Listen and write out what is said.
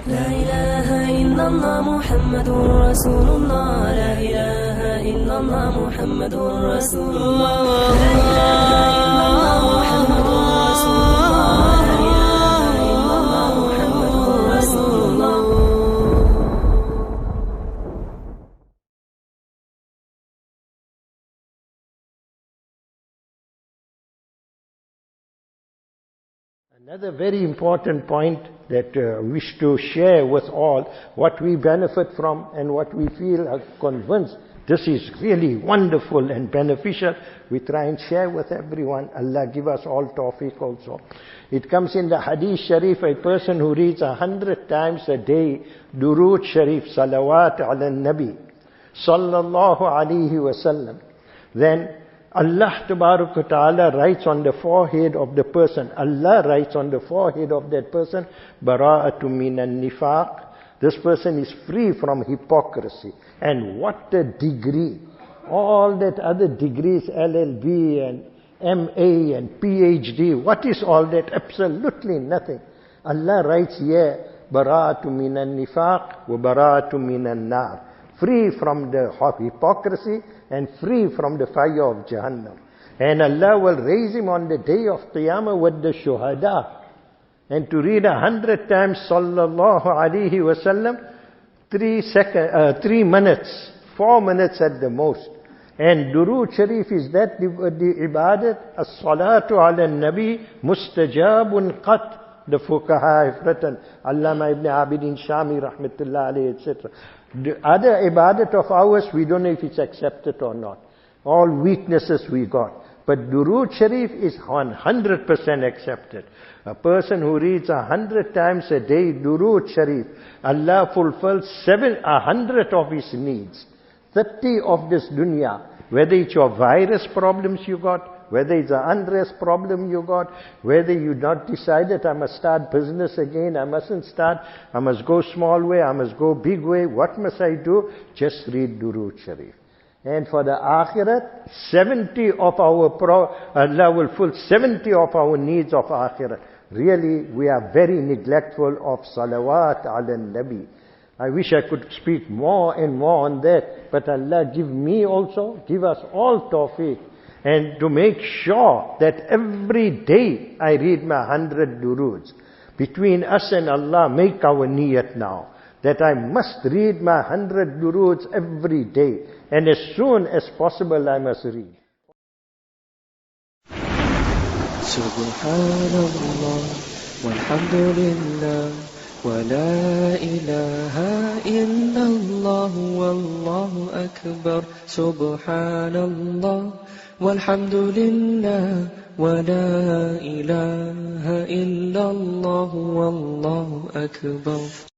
لا إله إلا الله محمد رسول الله. لا إله إلا الله محمد رسول الله. لا إله إلا الله محمد رسول الله. لا إله إلا الله محمد رسول الله. Another very important point that I wish to share with all, what we benefit from and what we feel are convinced this is really wonderful and beneficial, we try and share with everyone. Allah give us all tawfiq also. It comes in the Hadith Sharif, a person who reads 100 times a day Durood Sharif, salawat ala Nabi sallallahu alayhi wasallam, then Allah Tabaraka Ta'ala writes on the forehead of the person, Allah writes on the forehead of that person, bara'atu minan nifaq. This person is free from hypocrisy. And what a degree. All that other degrees, LLB and MA and PhD, what is all that? Absolutely nothing. Allah writes here, bara'atu minan nifaq wa bara'atu minan nar. Free from the hypocrisy and free from the fire of Jahannam. And Allah will raise him on the day of Qiyamah with the shuhada. And to read 100 times Sallallahu Alaihi Wasallam, 3 minutes, 4 minutes at the most. And Durood Sharif is that the ibadat, as-salatu ala nabi mustajabun qat. The fuqaha have written, Allama ibn Abidin Shami rahmatullah alayhi, etc. The other ibadat of ours, we don't know if it's accepted or not. All weaknesses we got. But Durood Sharif is 100% accepted. A person who reads 100 times a day Durood Sharif, Allah fulfills 100 of his needs. 30 of this dunya. Whether it's your virus problems you got, whether it's an unrest problem you got, whether you not decided, I must start business again, I mustn't start, I must go small way, I must go big way, what must I do? Just read Durood Sharif. And for the akhirat, 70 of our, Allah will fulfill 70 of our needs of akhirat. Really, we are very neglectful of salawat ala nabi. I wish I could speak more and more on that, but Allah give me also, give us all tawfiq. And to make sure that every day I read my 100 duroods. Between us and Allah, make our niyat now. That I must read my 100 duroods every day. And as soon as possible I must read. Subhanallah, walhamdulillah, wa la ilaha illallah, wallahu akbar. Subhanallah, walhamdulillah, wa la ilaha illallah, wallahu akbar.